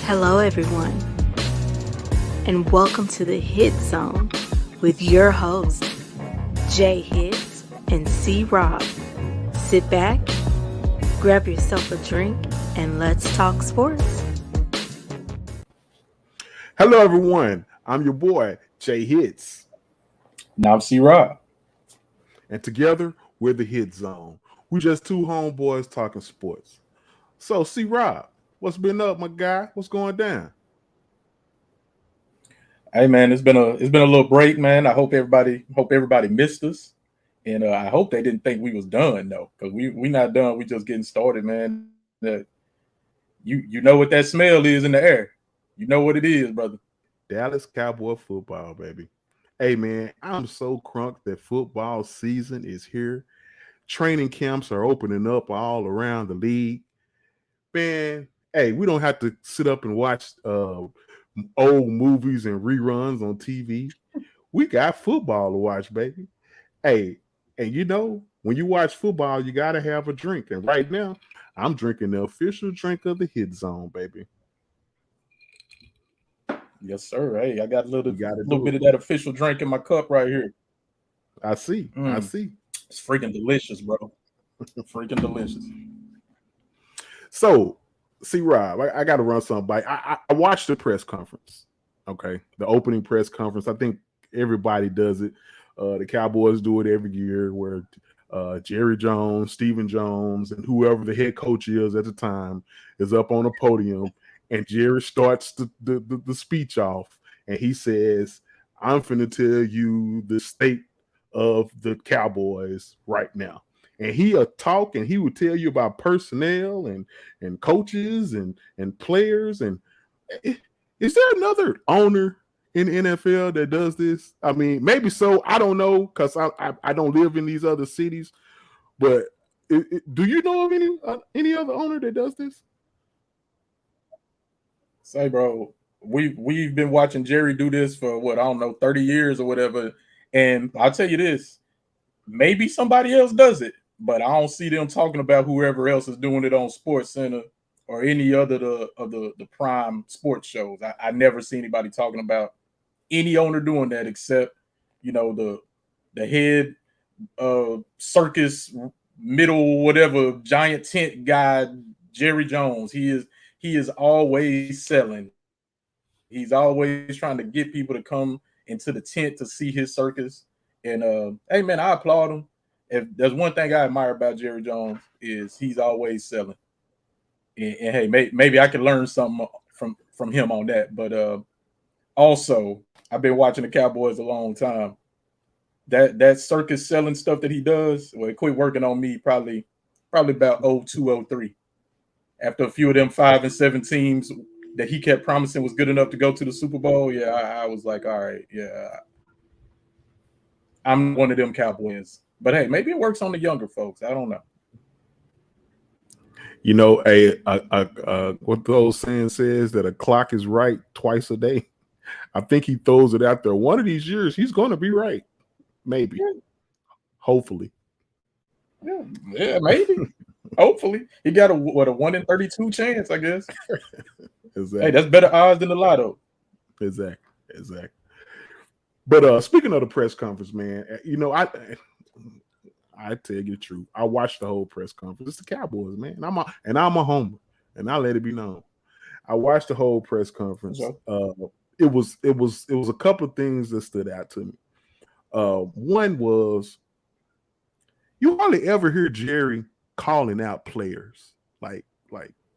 Hello, everyone, and welcome to the Hit Zone with your host, J.Hitz and C-Rob. Sit back, grab yourself a drink, and let's talk sports. Hello, everyone. I'm your boy, J.Hitz. Now I'm C-Rob. And together, we're the Hit Zone. We just two homeboys talking sports. So, C-Rob, what's been up, my guy? What's going down? Hey man, it's been a little break, man. I hope everybody missed us, and I hope they didn't think we was done though, because we not done. We just getting started, man. That you know what that smell is in the air. You know what it is, brother. Dallas Cowboy football, baby. Hey, man, I'm so crunk that football season is here. Training camps are opening up all around the league. Man, hey, we don't have to sit up and watch old movies and reruns on TV. We got football to watch, baby. Hey, and you know, when you watch football, you got to have a drink. And right now, I'm drinking the official drink of the Hit Zone, baby. Yes, sir. Hey, I got a little do bit of that official drink in my cup right here. I see. I see. It's freaking delicious, bro. Freaking delicious. So, see, Rob, I got to run something by. I watched the press conference. Okay, the opening press conference. I think everybody does it. The Cowboys do it every year, where Jerry Jones, Stephen Jones, and whoever the head coach is at the time is up on a podium, and Jerry starts the speech off, and he says, "I'm finna tell you the state of the Cowboys right now." And he'll talk and he will tell you about personnel and coaches and players. And is there another owner in the NFL that does this? I mean, maybe so. I don't know, because I don't live in these other cities. But do you know of any other owner that does this? Say, bro, we've been watching Jerry do this for what, I don't know, 30 years or whatever. And I'll tell you this, maybe somebody else does it, but I don't see them talking about whoever else is doing it on Sports Center or any other of the prime sports shows. I never see anybody talking about any owner doing that except, you know, the head circus middle whatever giant tent guy, Jerry Jones. He is always selling. He's always trying to get people to come into the tent to see his circus. And hey man, I applaud him. If there's one thing I admire about Jerry Jones, is he's always selling. And hey, maybe I can learn something from him on that. But also, I've been watching the Cowboys a long time. That circus selling stuff that he does, well, it quit working on me probably about 0203. After a few of them 5-7 teams that he kept promising was good enough to go to the Super Bowl, yeah, I was like, all right, yeah, I'm one of them Cowboys. But hey, maybe it works on the younger folks. I don't know. You know, what the old saying says, that a clock is right twice a day. I think he throws it out there. One of these years, he's going to be right. Maybe. Yeah. Hopefully. Yeah, maybe. Hopefully. He got a 1 in 32 chance, I guess. Exactly. Hey, that's better odds than the lotto. Exactly. But speaking of the press conference, man, you know, I tell you the truth. I watched the whole press conference. It's the Cowboys, man. And I'm a homer, and I let it be known. I watched the whole press conference. It was a couple of things that stood out to me. One was, you hardly ever hear Jerry calling out players. Like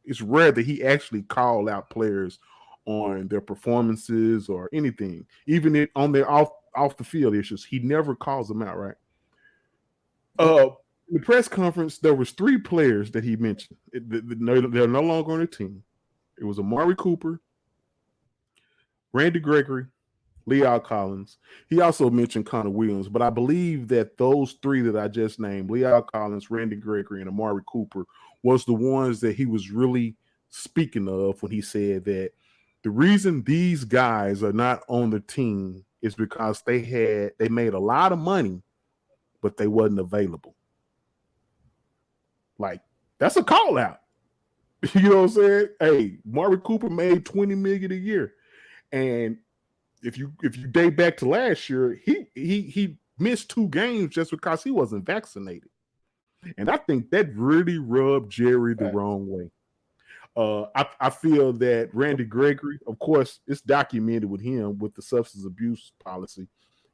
it's rare that he actually call out players on their performances or anything, even on their off the field issues. He never calls them out, right? In the press conference, there was 3 players that he mentioned. They're no longer on the team. It was Amari Cooper, Randy Gregory, La'el Collins. He also mentioned Connor Williams, but I believe that those 3 that I just named, La'el Collins, Randy Gregory, and Amari Cooper, was the ones that he was really speaking of when he said that the reason these guys are not on the team is because they made a lot of money, but they wasn't available. Like, that's a call out. You know what I'm saying? Hey, Marvin Cooper made $20 million a year. And if you date back to last year, he missed 2 games just because he wasn't vaccinated. And I think that really rubbed Jerry the wrong way. I feel that Randy Gregory, of course, it's documented with him with the substance abuse policy.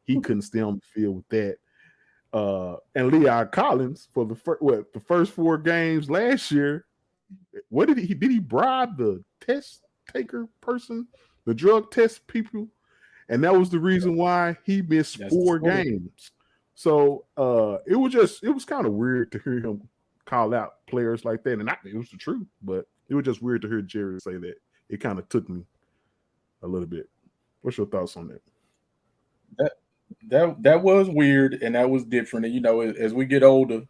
He couldn't stay on the field with that. And Leon Collins for the first 4 games last year. What did he bribe the test taker person, the drug test people, and that was the reason why he missed 4 games. So it was kind of weird to hear him call out players like that, and it was the truth, but it was just weird to hear Jerry say that. It kind of took me a little bit. What's your thoughts on that? That was weird, and that was different. And as we get older,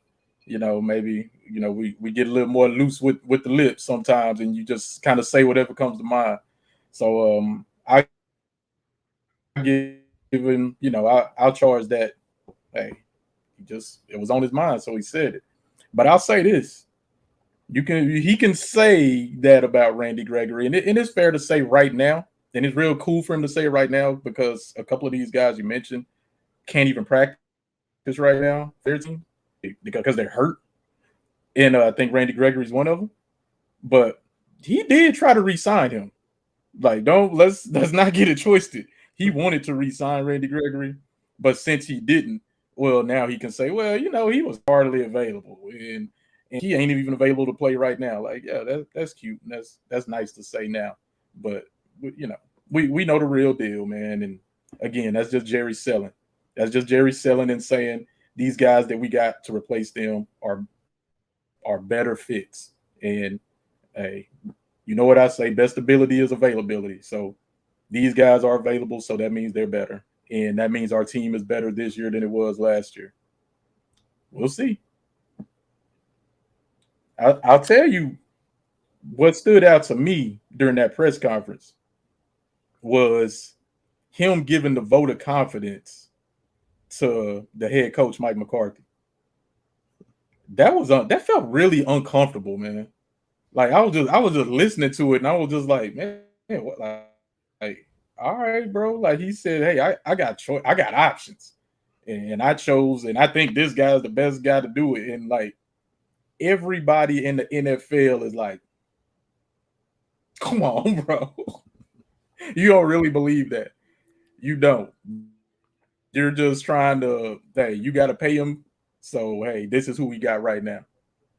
maybe we get a little more loose with the lips sometimes, and you just kind of say whatever comes to mind. So I give him, I'll charge that. Hey, it was on his mind, so he said it. But I'll say this: he can say that about Randy Gregory, and it's fair to say right now, and it's real cool for him to say it right now because a couple of these guys you mentioned can't even practice right now, their team, because they're hurt. And I think Randy Gregory is one of them. But he did try to re-sign him. Like, let's not get it twisted. He wanted to re-sign Randy Gregory, but since he didn't, well, now he can say, well, he was hardly available, and he ain't even available to play right now. Like, yeah, that's cute. And that's nice to say now. But we know the real deal, man. And again, that's just Jerry selling. That's just Jerry selling and saying these guys that we got to replace them are better fits. And hey, you know what I say? Best ability is availability. So these guys are available, so that means they're better. And that means our team is better this year than it was last year. We'll see. I'll tell you what stood out to me during that press conference was him giving the vote of confidence to the head coach, Mike McCarthy. That felt really uncomfortable, man. Like I was just listening to it, and I was just like, man, what, like, all right, bro. Like he said, hey, I got options, and I chose, and I think this guy's the best guy to do it. And like everybody in the NFL is like, come on, bro. You don't really believe that. You don't. You're just trying to, hey, you got to pay him. So, hey, this is who we got right now.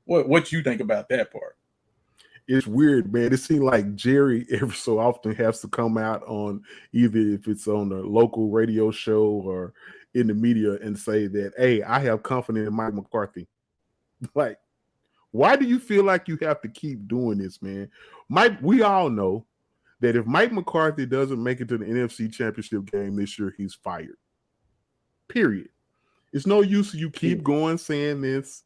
What you think about that part? It's weird, man. It seems like Jerry every so often has to come out on either if it's on a local radio show or in the media and say that, hey, I have confidence in Mike McCarthy. Like, why do you feel like you have to keep doing this, man? Mike, we all know that if Mike McCarthy doesn't make it to the NFC Championship game this year, he's fired. Period. It's no use you keep going saying this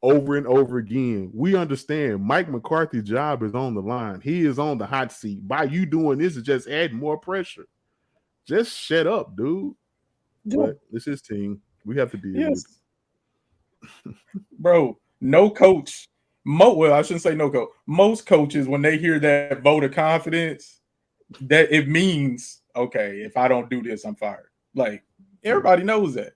over and over again. We understand Mike McCarthy's job is on the line. He is on the hot seat. By you doing this is just adding more pressure. Just shut up, dude. Yeah. But it's his team. We have to deal with it. Bro, no coach. Well, I shouldn't say no coach. Most coaches, when they hear that vote of confidence, that it means, okay, if I don't do this, I'm fired. Like, everybody knows that.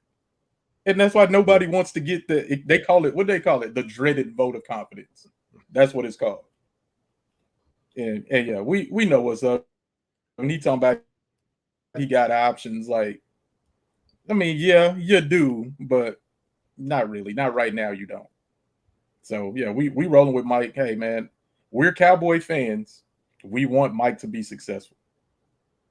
And that's why nobody wants to get they call it, what they call it? The dreaded vote of confidence. That's what it's called. And yeah, we know what's up. When he talking about he got options, like, I mean, yeah, you do, but not really. Not right now, you don't. So yeah, we rolling with Mike. Hey man, we're Cowboy fans. We want Mike to be successful.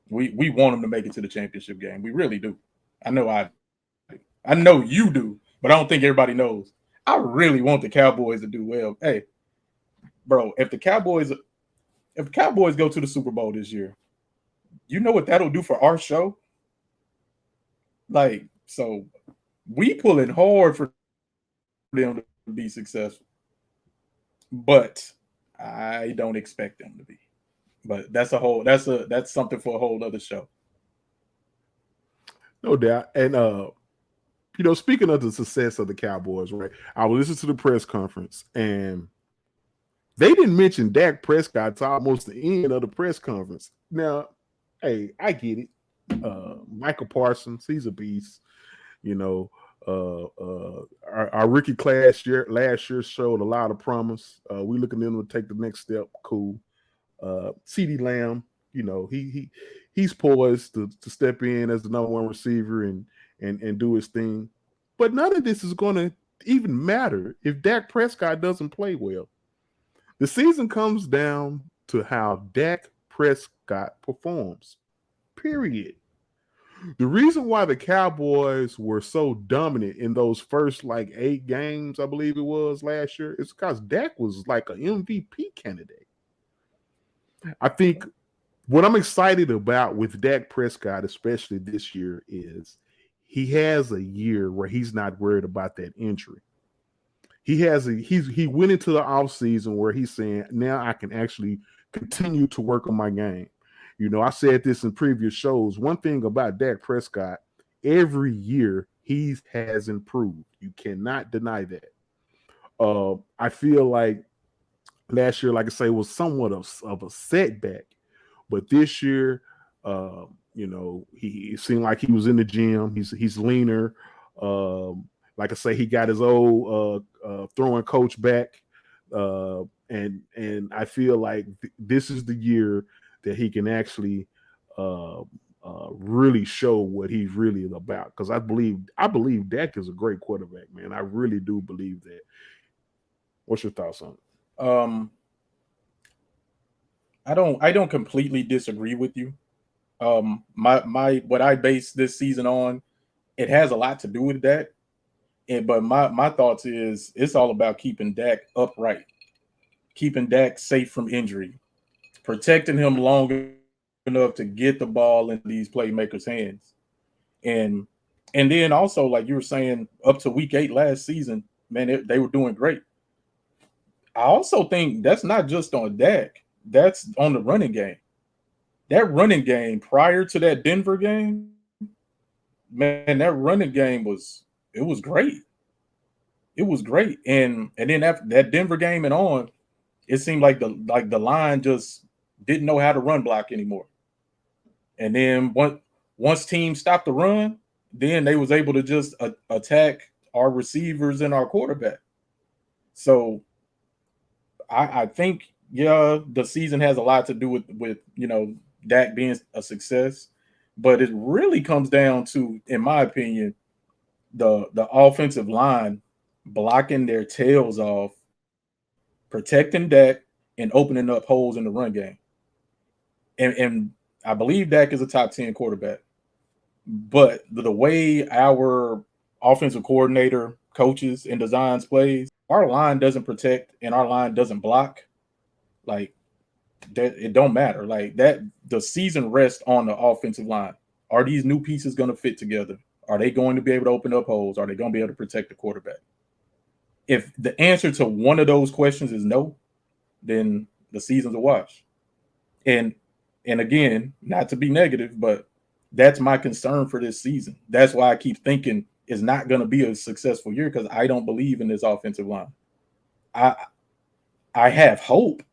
We want him to make it to the championship game. We really do. I know you do, but I don't think everybody knows. I really want the Cowboys to do well. Hey, bro, if the Cowboys go to the Super Bowl this year, you know what that'll do for our show? Like, so we pulling hard for them to be successful. But I don't expect them to be. But that's something for a whole other show. No doubt. And speaking of the success of the Cowboys, right? I was listening to the press conference, and they didn't mention Dak Prescott to almost the end of the press conference. Now, hey, I get it. Michael Parsons, he's a beast. Our rookie class last year showed a lot of promise. We looking at him to take the next step. Cool. CeeDee Lamb, he's poised to step in as the number one receiver and do his thing. But none of this is going to even matter if Dak Prescott doesn't play well. The season comes down to how Dak Prescott performs. Period. The reason why the Cowboys were so dominant in those first 8 games, I believe it was last year, is because Dak was like an MVP candidate. I think what I'm excited about with Dak Prescott, especially this year, is he has a year where he's not worried about that injury. He went into the offseason where he's saying, now I can actually continue to work on my game. I said this in previous shows. One thing about Dak Prescott, every year he has improved. You cannot deny that. I feel like last year, like I say, was somewhat of a setback. But this year, he seemed like he was in the gym. He's leaner. Like I say, he got his old throwing coach back. And I feel like this is the year that he can actually really show what he's really about. Because I believe Dak is a great quarterback, man. I really do believe that. What's your thoughts on it? I don't completely disagree with you. My what I base this season on, it has a lot to do with that. But my thoughts is it's all about keeping Dak upright, keeping Dak safe from injury, protecting him long enough to get the ball in these playmakers' hands. And then also, like you were saying, up to week 8 last season, man, they were doing great. I also think that's not just on Dak. That's on the running game. That running game prior to that Denver game, man, that running game was great. It was great. And then after that Denver game and on, it seemed like the line just didn't know how to run block anymore. And then once teams stopped the run, then they was able to just attack our receivers and our quarterback. So I think, yeah, the season has a lot to do with Dak being a success, but it really comes down to, in my opinion, the offensive line blocking their tails off, protecting Dak, and opening up holes in the run game. And I believe Dak is a top 10 quarterback. But the way our offensive coordinator coaches and designs plays, our line doesn't protect and our line doesn't block. Like that, it don't matter. Like that, the season rests on the offensive line. Are these new pieces going to fit together? Are they going to be able to open up holes? Are they going to be able to protect the quarterback? If the answer to one of those questions is no, then the season's a wash. And again, not to be negative, but that's my concern for this season. That's why I keep thinking it's not going to be a successful year, because I don't believe in this offensive line. I have hope,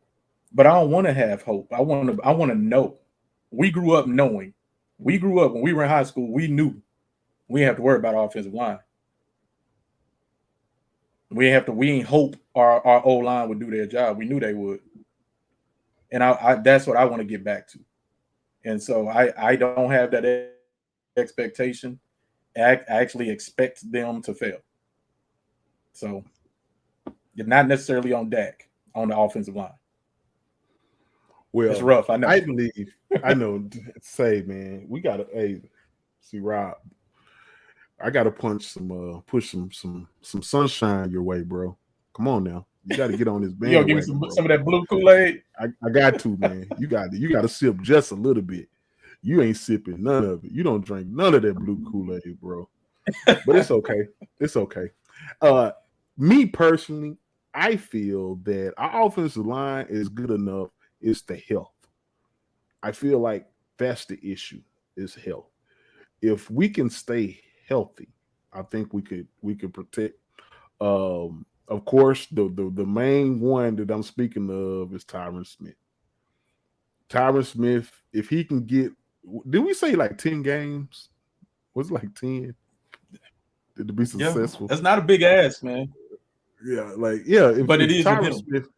but I don't want to have hope. I want to know. We grew up knowing. We grew up when we were in high school. We knew we didn't have to worry about our offensive line. We ain't hope our O-line would do their job. We knew they would. And I that's what I want to get back to. And so I don't have that expectation. I actually expect them to fail. So you're not necessarily on Dak on the offensive line. Well, it's rough. I know. I know. Say, man, we gotta. Hey, see, Rob, I gotta push some sunshine your way, bro. Come on now, you got to get on this band. You gonna give me some of that blue Kool-Aid? I got to, man. You got to sip just a little bit. You ain't sipping none of it. You don't drink none of that blue Kool-Aid, bro. But it's okay. It's okay. Me personally, I feel that our offensive line is good enough is the health. I feel like that's the issue is health. If we can stay healthy, I think we could protect. Of course, the main one that I'm speaking of is Tyron Smith. Tyron Smith, if he can get, did we say like 10 games? Was it like 10? To be successful? That's not a big ass, man. Yeah, but it is Tyron Smith.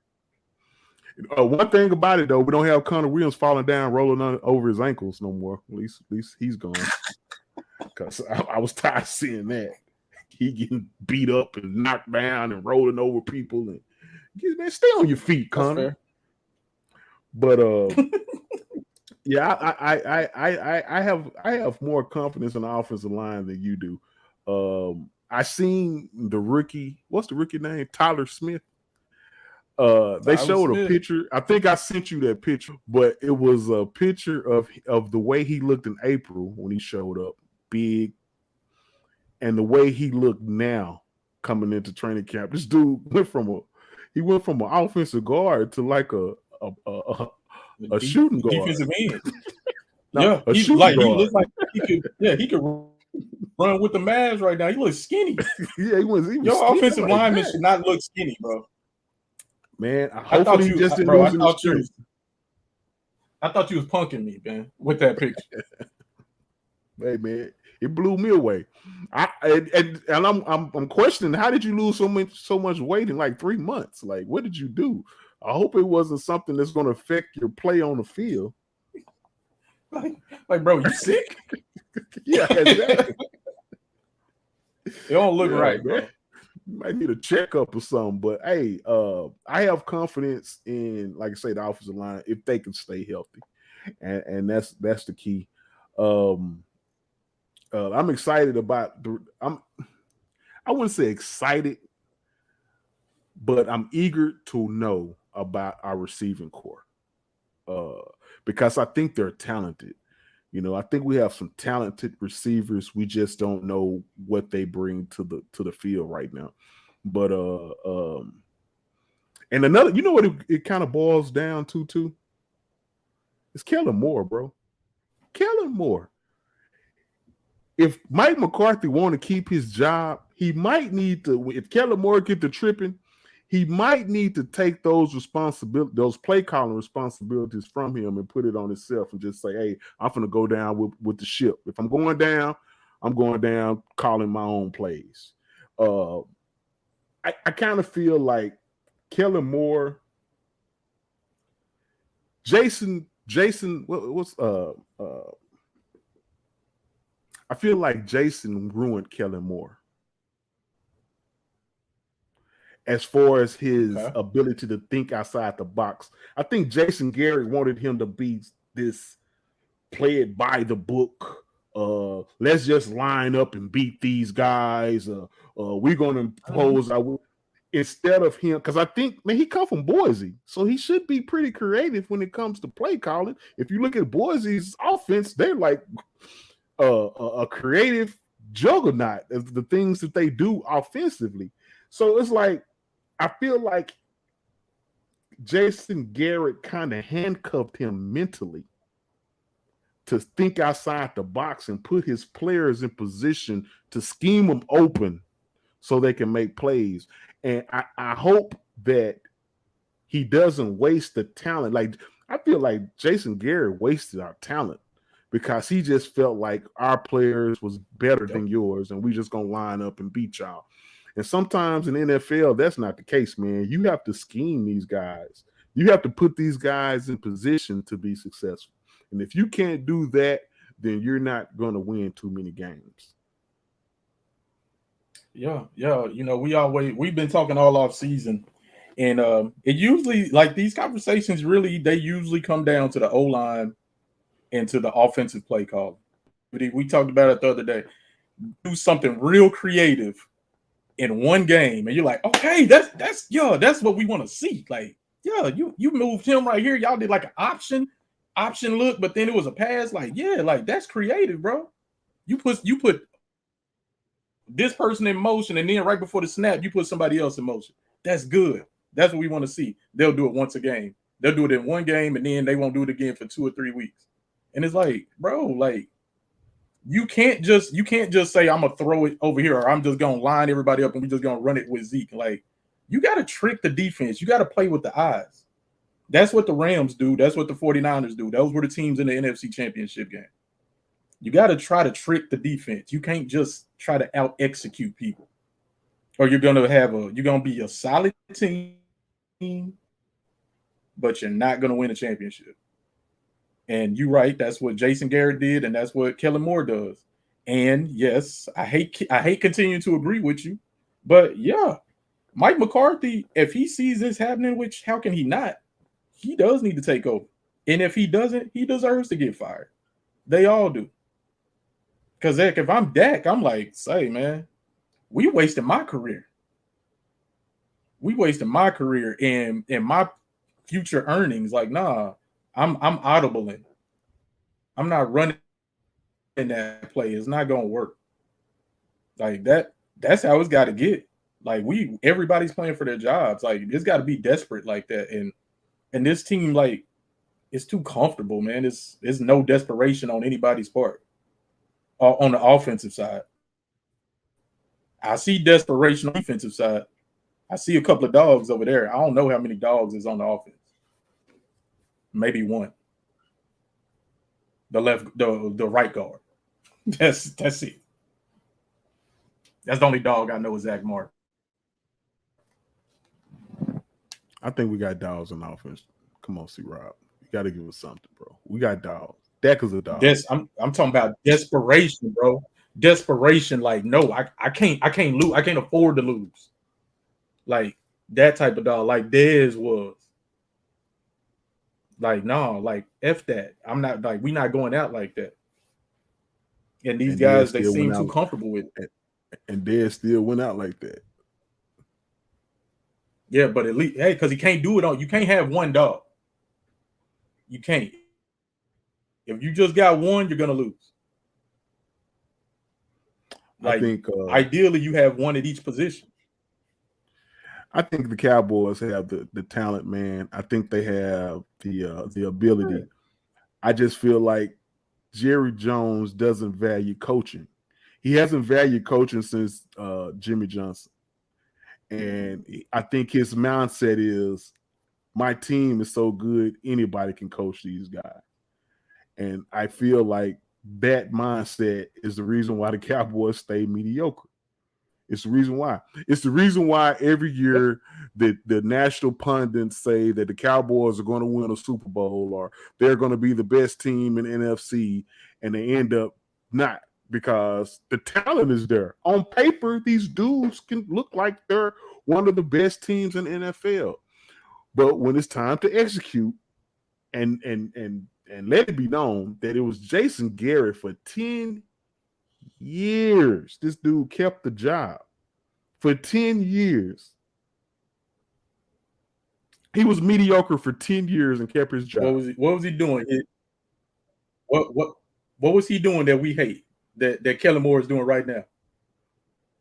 One thing about it though, we don't have Connor Williams falling down, rolling over his ankles no more. At least he's gone. Because I was tired of seeing that. He getting beat up and knocked down and rolling over people. And man, stay on your feet, Connor. But yeah, I have more confidence in the offensive line than you do. I seen the rookie. What's the rookie name? Tyler Smith. They showed a picture. I think I sent you that picture, but it was a picture of the way he looked in April when he showed up, big, and the way he looked now coming into training camp. This dude went from an offensive guard to like a shooting guard, defensive end. No, yeah, he looks like he could run with the Mavs right now. He looks skinny. Yeah, he was your offensive lineman should not look skinny, bro. Man, hopefully he just didn't lose in the strength. I thought you was punking me, man, with that picture. Hey, man, it blew me away. I'm questioning, how did you lose so much weight in like 3 months? Like, what did you do? I hope it wasn't something that's going to affect your play on the field. Like, bro, you sick? Yeah, exactly. It don't look right, bro. You might need a checkup or something. But hey, I have confidence in, like I say, the offensive line if they can stay healthy, and that's the key. I'm excited about I wouldn't say excited, but I'm eager to know about our receiving core, because I think they're talented. You know, I think we have some talented receivers. We just don't know what they bring to the field right now. But and another, you know what it kind of boils down to too? It's Kellen Moore, bro. Kellen Moore. If Mike McCarthy want to keep his job, he might need to. If Kellen Moore get to tripping, he might need to take those play calling responsibilities from him and put it on himself and just say, hey, I'm going to go down with the ship. If I'm going down, I'm going down calling my own plays. I kind of feel like Kellen Moore, Jason, I feel like Jason ruined Kellen Moore as far as his ability to think outside the box. I think Jason Garrett wanted him to be this play it by the book. Let's just line up and beat these guys. We're going to impose instead of him, because I think, man, he come from Boise, so he should be pretty creative when it comes to play calling. If you look at Boise's offense, they're like a creative juggernaut of the things that they do offensively. So it's like, I feel like Jason Garrett kind of handcuffed him mentally to think outside the box and put his players in position to scheme them open so they can make plays. And I hope that he doesn't waste the talent. Like, I feel like Jason Garrett wasted our talent because he just felt like our players was better than yours and we just going to line up and beat y'all. And sometimes in the NFL, that's not the case, man. You have to scheme these guys. You have to put these guys in position to be successful. And if you can't do that, then you're not going to win too many games. Yeah. You know, we've been talking all off season, and it usually, like, these conversations they usually come down to the O-line and to the offensive play call. We talked about it the other day. Do something real creative in one game, and you're like, okay, that's what we want to see. Like, yeah, you moved him right here. Y'all did like an option look, but then it was a pass. Like, yeah, like, that's creative, bro. You put this person in motion, and then right before the snap, you put somebody else in motion. That's good. That's what we want to see. They'll do it once a game. They'll do it in one game, and then they won't do it again for 2 or 3 weeks. And it's like, bro, like you can't just say I'm gonna throw it over here, or I'm just gonna line everybody up and we just gonna run it with Zeke. Like, you got to trick the defense. You got to play with the eyes. That's what the Rams do. That's what the 49ers do. Those were the teams in the NFC Championship game. You got to try to trick the defense. You can't just try to out execute people, or you're gonna be a solid team, but you're not gonna win a championship. And you're right. That's what Jason Garrett did, and that's what Kellen Moore does. And yes, I hate continuing to agree with you, but yeah, Mike McCarthy, if he sees this happening, which how can he not? He does need to take over. And if he doesn't, he deserves to get fired. They all do. Because if I'm Dak, I'm like, say, man, we wasted my career. We wasted my career and my future earnings. Like, nah, I'm audibling. I'm not running in that play. It's not gonna work. Like that's how it's got to get. Like everybody's playing for their jobs. Like it's got to be desperate like that. And this team, like, it's too comfortable, man. It's no desperation on anybody's part. On the offensive side, I see desperation on the defensive side. I see a couple of dogs over there. I don't know how many dogs is on the offense. Maybe one. The right guard. That's it. That's the only dog I know is Zach Martin. I think we got dogs on offense. Come on, C-Rob. You got to give us something, bro. We got dogs. Dak is a dog. I'm talking about desperation, bro. Desperation, like, no, I can't lose. I can't afford to lose. Like that type of dog, like Dez was. Like, no, like F that. I'm not like we not going out like that. And these guys, they seem too comfortable with it. And Dez still went out like that. Yeah, but at least, hey, because he can't do it on. You can't have one dog. You can't. If you just got one, you're gonna lose. Like, I think ideally you have one at each position. I think the Cowboys have the talent, man. I think they have the ability. I just feel like Jerry Jones doesn't value coaching. He hasn't valued coaching since Jimmy Johnson. And I think his mindset is, my team is so good, anybody can coach these guys. And I feel like that mindset is the reason why the Cowboys stay mediocre. It's the reason why. It's the reason why every year the national pundits say that the Cowboys are going to win a Super Bowl or they're going to be the best team in NFC, and they end up not, because the talent is there. On paper, these dudes can look like they're one of the best teams in the NFL. But when it's time to execute and let it be known that it was Jason Garrett for 10 years. This dude kept the job for 10 years. He was mediocre for 10 years and kept his job. What was he doing? What was he doing that we hate? That Kellen Moore is doing right now?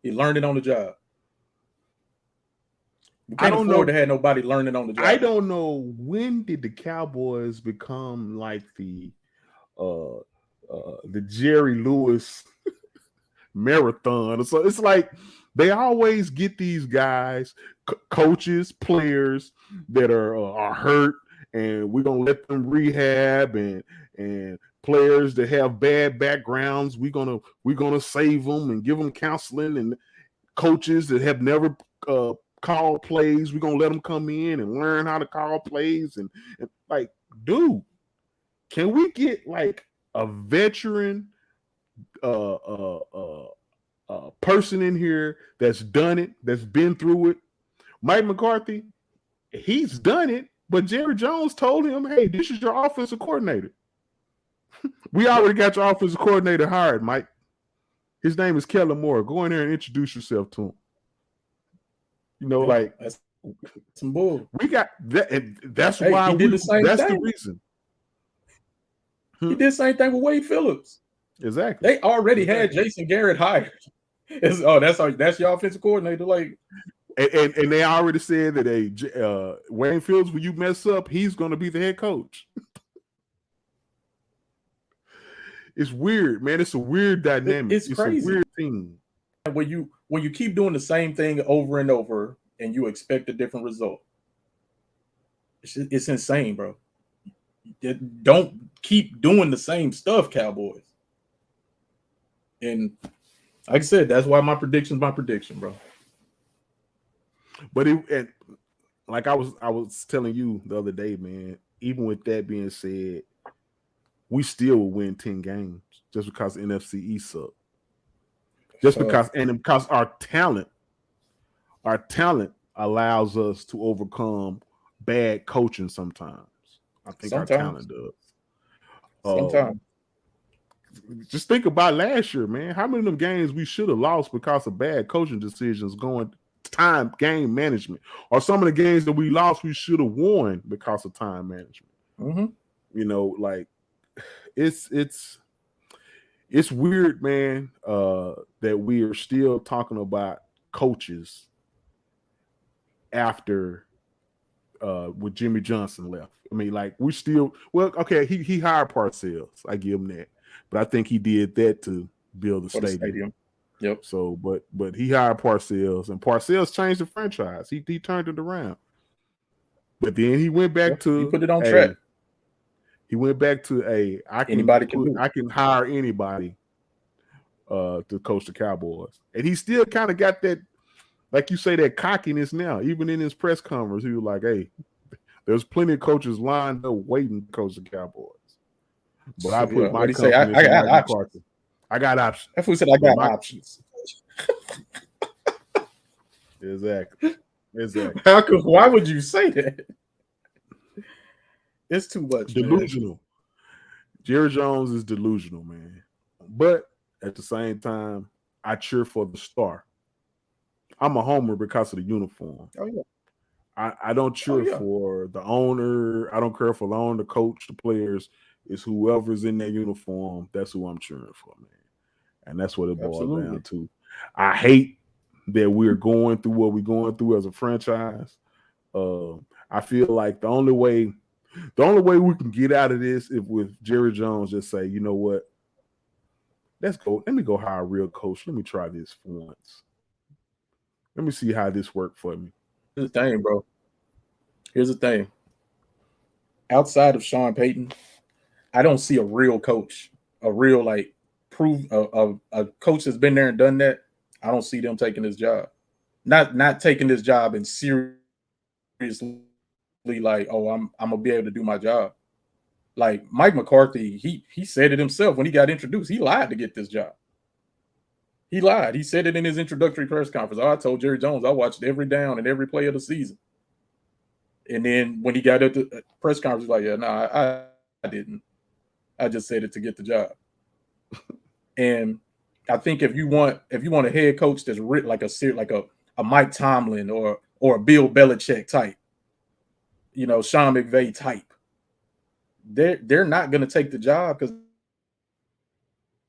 He learned it on the job. We can't afford to have nobody learning on the job. I don't know, when did the Cowboys become like the Jerry Lewis marathon? So it's like they always get these guys, coaches, players that are hurt, and we're gonna let them rehab, and players that have bad backgrounds, we're gonna save them and give them counseling, and coaches that have never call plays, we're gonna let them come in and learn how to call plays, and like, dude, can we get like a veteran person in here that's done it, that's been through it? Mike McCarthy, he's done it, but Jerry Jones told him, hey, this is your offensive coordinator. We already got your offensive coordinator hired, Mike. His name is Kellen Moore. Go in there and introduce yourself to him. You know, like, that's some bull. We got that, and that's why he did the same that's thing. the reason. He did the same thing with Wade Phillips. Exactly. They already had Jason Garrett hired. That's your offensive coordinator. Like, And they already said that Wayne Fields, when you mess up, he's going to be the head coach. It's weird, man. It's a weird dynamic. It's crazy. A weird thing. When you keep doing the same thing over and over and you expect a different result, it's insane, bro. Don't keep doing the same stuff, Cowboys. And like I said, that's why my prediction's my prediction, bro. But like I was telling you the other day, man, even with that being said, we still will win 10 games just because NFC East suck. Just because our talent allows us to overcome bad coaching sometimes. I think our talent does. Sometimes. Just think about last year, man. How many of them games we should have lost because of bad coaching decisions, game management, or some of the games that we lost we should have won because of time management. Mm-hmm. You know, like it's weird, man, that we are still talking about coaches after with Jimmy Johnson left. I mean, like we still okay. He hired Parcells, I give him that, but I think he did that to build the stadium. Yep. So, but he hired Parcells, and Parcells changed the franchise. He turned it around. But then he went back to he put it on track. He went back to I can hire anybody to coach the Cowboys, and he still kind of got that, like you say, that cockiness now. Even in his press conference, he was like, "Hey, there's plenty of coaches lined up waiting to coach the Cowboys." But I put my confidence in Mike McCarthy. I got options. That's what he said. I got options. Exactly. Why would you say that? It's too much. Delusional. Man. Jerry Jones is delusional, man. But at the same time, I cheer for the star. I'm a homer because of the uniform. Oh yeah. I don't cheer for the owner. I don't care for the owner, the coach, the players. It's whoever's in that uniform. That's who I'm cheering for, man. And that's what it boils down to. I hate that we're going through what we're going through as a franchise. I feel like the only way we can get out of this is with Jerry Jones just say, you know what? Let's go. Let me go hire a real coach. Let me try this for once. Let me see how this worked for me. Here's the thing, bro. Here's the thing. Outside of Sean Payton, I don't see a real coach, a real a coach that's been there and done that. I don't see them taking this job. Not taking this job and seriously like, oh, I'm gonna be able to do my job. Like Mike McCarthy, he said it himself when he got introduced. He lied to get this job. He lied. He said it in his introductory press conference. Oh, I told Jerry Jones I watched every down and every play of the season. And then when he got at the press conference, he's like, yeah, no, I didn't. I just said it to get the job. And I think if you want a head coach that's like a Mike Tomlin or a Bill Belichick type, you know, Sean McVay type, they're not going to take the job because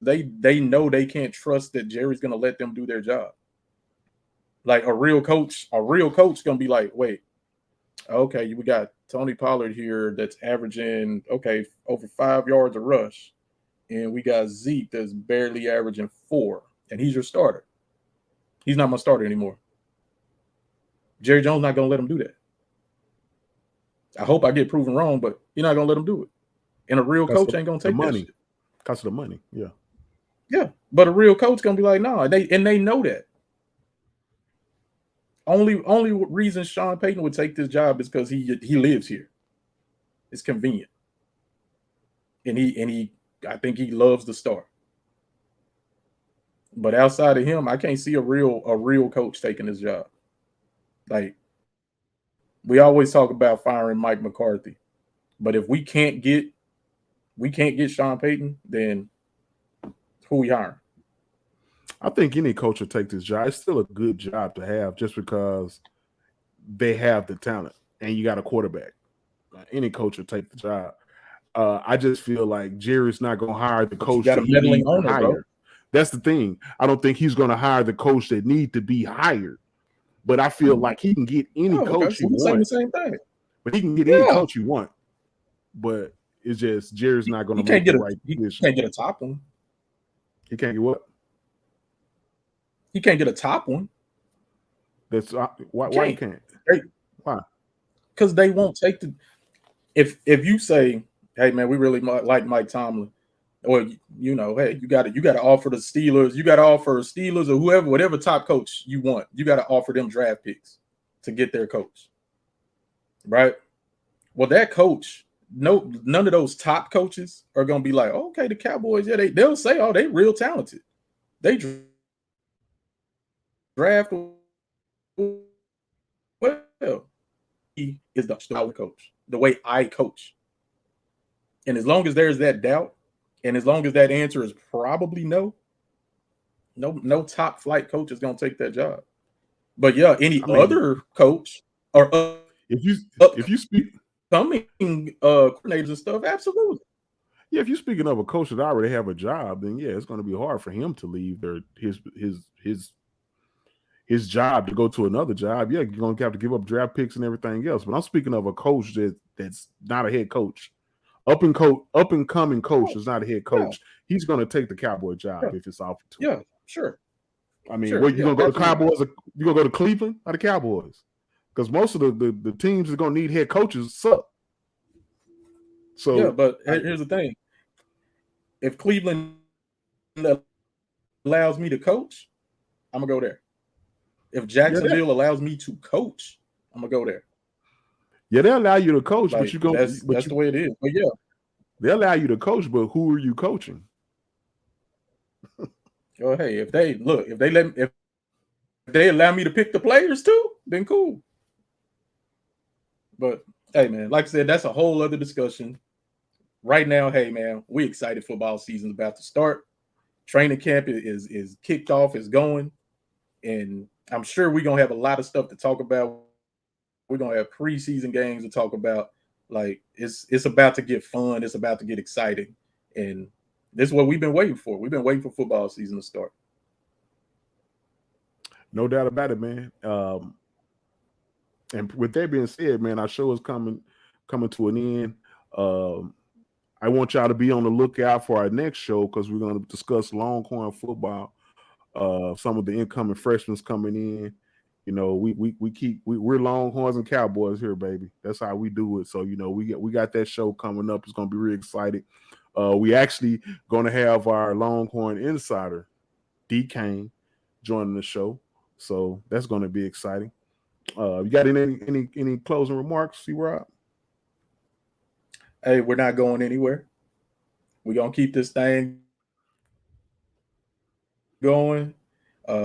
they know they can't trust that Jerry's going to let them do their job. Like a real coach going to be like, wait, okay, we got Tony Pollard here that's averaging over 5 yards a rush, and we got Zeke that's barely averaging 4, and he's your starter. He's not my starter anymore. Jerry Jones not going to let him do that. I hope I get proven wrong, but you're not going to let him do it. And a real coach ain't going to take money. That shit. Because of the money, yeah. Yeah, but a real coach going to be like, no, they know that. Only reason Sean Payton would take this job is because he lives here. It's convenient. And he I think he loves the star. But outside of him, I can't see a real coach taking this job. Like, we always talk about firing Mike McCarthy. But if we can't get Sean Payton, then who we hiring? I think any coach will take this job. It's still a good job to have just because they have the talent and you got a quarterback. Any coach will take the job. I just feel like Jerry's not going to hire the coach that he needs to hire. That's the thing. I don't think he's going to hire the coach that need to be hired. But I feel like he can get any coach he So we're saying the wants. same thing. But he can get any coach he wants. But it's just Jerry's not going to make the right decision. He can't get a top one. He can't get what? He can't get a top one. That's why he can't. Why? Because they won't take the. If you say, hey man, we really like Mike Tomlin, or hey, you got to offer the Steelers, or whoever, whatever top coach you want, you got to offer them draft picks to get their coach, right? Well, that coach, none of those top coaches are gonna be like, oh, okay, the Cowboys, yeah, they'll say, oh, they real talented, they draft well. He is the style coach, the way I coach. And as long as there's that doubt, and as long as that answer is probably no top flight coach is going to take that job. But yeah, other coach or if you speak coming coordinators and stuff, absolutely. Yeah, if you're speaking of a coach that already have a job, then yeah, it's going to be hard for him to leave his job to go to another job. Yeah, you're going to have to give up draft picks and everything else. But I'm speaking of a coach that's not a head coach. Up and coming coach is not a head coach. Yeah. He's going to take the Cowboy job if it's offered to him. Yeah, sure. I mean, you going to go to Cowboys? You going to go to Cleveland or the Cowboys? Because most of the teams that are going to need head coaches suck. So yeah, but here's the thing: if Cleveland allows me to coach, I'm gonna go there. If Jacksonville allows me to coach, I'm gonna go there. Yeah, they'll allow you to coach, like, but you go. That's the way it is. But yeah, they'll allow you to coach, but who are you coaching? Oh, hey, if they allow me to pick the players too, then cool. But hey, man, like I said, that's a whole other discussion. Right now, hey man, we excited. Football season's about to start. Training camp is kicked off, is going, and I'm sure we're gonna have a lot of stuff to talk about. We're gonna have preseason games to talk about. Like it's about to get fun. It's about to get exciting, and this is what we've been waiting for. We've been waiting for football season to start. No doubt about it, man. And with that being said, man, our show is coming to an end. I want y'all to be on the lookout for our next show because we're going to discuss Longhorn football. Some of the incoming freshmen coming in. You know, we're Longhorns and Cowboys here, baby. That's how we do it. So you know, we got that show coming up. It's going to be really exciting. We actually going to have our Longhorn insider, D. Kane, joining the show. So that's going to be exciting. You got any closing remarks, C-Rob? Hey, we're not going anywhere. We're going to keep this thing going.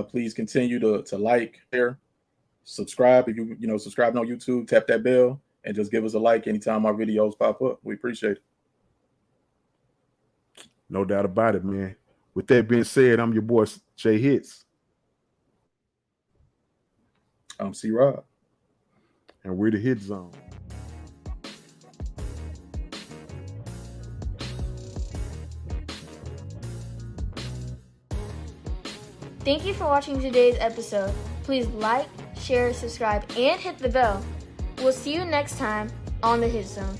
Please continue to like, share, subscribe. If you subscribe on YouTube, tap that bell, and just give us a like anytime our videos pop up. We appreciate it. No doubt about it, man. With that being said, I'm your boy, J.Hitz. I'm C-Rob. And we're the Hit Zone. Thank you for watching today's episode. Please like, share, subscribe, and hit the bell. We'll see you next time on the Hit Zone.